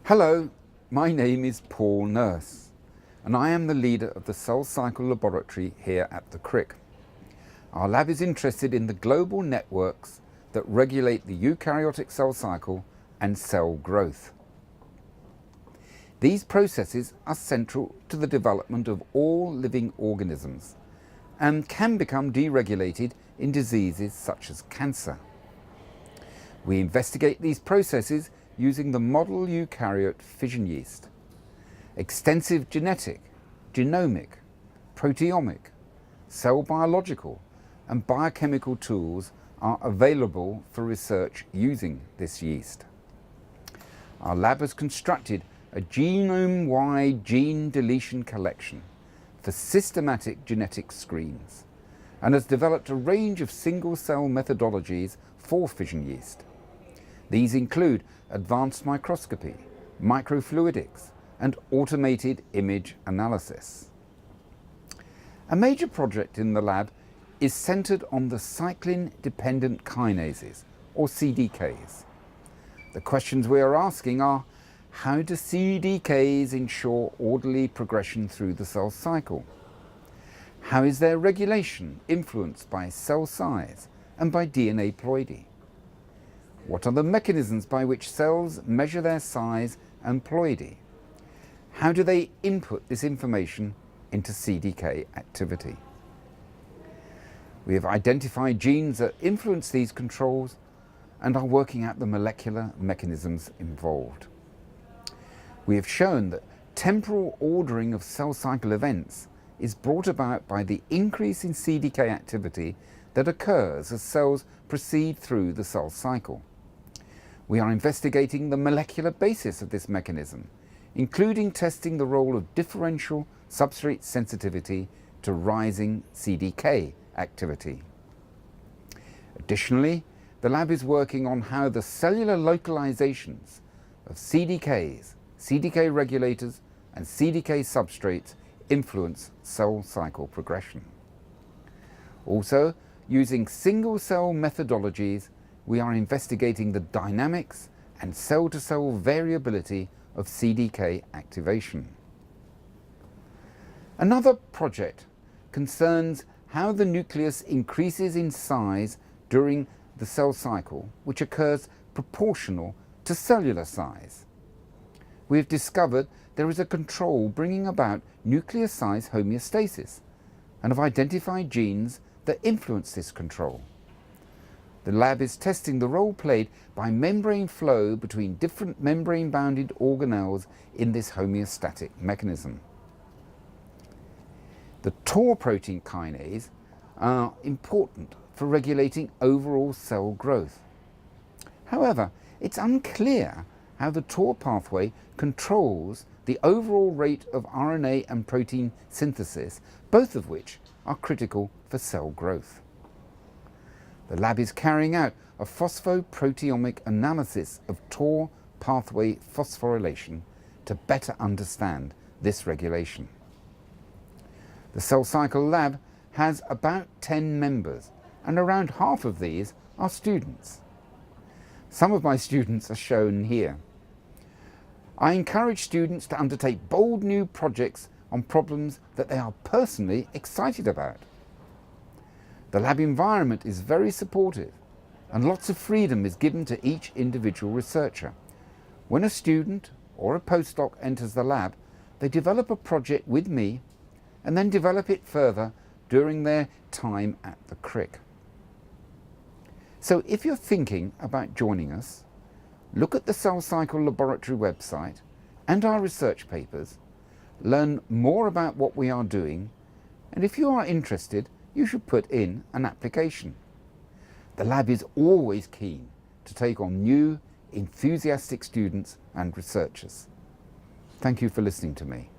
Hello, my name is Paul Nurse and I am the leader of the Cell Cycle Laboratory here at the Crick. Our lab is interested in the global networks that regulate the eukaryotic cell cycle and cell growth. These processes are central to the development of all living organisms and can become deregulated in diseases such as cancer. We investigate these processes using the model eukaryote fission yeast. Extensive genetic, genomic, proteomic, cell biological and biochemical tools are available for research using this yeast. Our lab has constructed a genome-wide gene deletion collection for systematic genetic screens and has developed a range of single-cell methodologies for fission yeast. These include advanced microscopy, microfluidics, and automated image analysis. A major project in the lab is centered on the cyclin-dependent kinases, or CDKs. The questions we are asking are, how do CDKs ensure orderly progression through the cell cycle? How is their regulation influenced by cell size and by DNA ploidy? What are the mechanisms by which cells measure their size and ploidy? How do they input this information into CDK activity? We have identified genes that influence these controls and are working out the molecular mechanisms involved. We have shown that temporal ordering of cell cycle events is brought about by the increase in CDK activity that occurs as cells proceed through the cell cycle. We are investigating the molecular basis of this mechanism, including testing the role of differential substrate sensitivity to rising CDK activity. Additionally, the lab is working on how the cellular localizations of CDKs, CDK regulators, and CDK substrates influence cell cycle progression. Also, using single-cell methodologies, we are investigating the dynamics and cell-to-cell variability of CDK activation. Another project concerns how the nucleus increases in size during the cell cycle, which occurs proportional to cellular size. We have discovered there is a control bringing about nuclear size homeostasis and have identified genes that influence this control. The lab is testing the role played by membrane flow between different membrane-bounded organelles in this homeostatic mechanism. The TOR protein kinase are important for regulating overall cell growth. However, it's unclear how the TOR pathway controls the overall rate of RNA and protein synthesis, both of which are critical for cell growth. The lab is carrying out a phosphoproteomic analysis of TOR pathway phosphorylation to better understand this regulation. The Cell Cycle Lab has about 10 members, and around half of these are students. Some of my students are shown here. I encourage students to undertake bold new projects on problems that they are personally excited about. The lab environment is very supportive and lots of freedom is given to each individual researcher. When a student or a postdoc enters the lab, they develop a project with me and then develop it further during their time at the Crick. So if you're thinking about joining us, look at the Cell Cycle Laboratory website and our research papers, learn more about what we are doing, and if you are interested, you should put in an application. The lab is always keen to take on new, enthusiastic students and researchers. Thank you for listening to me.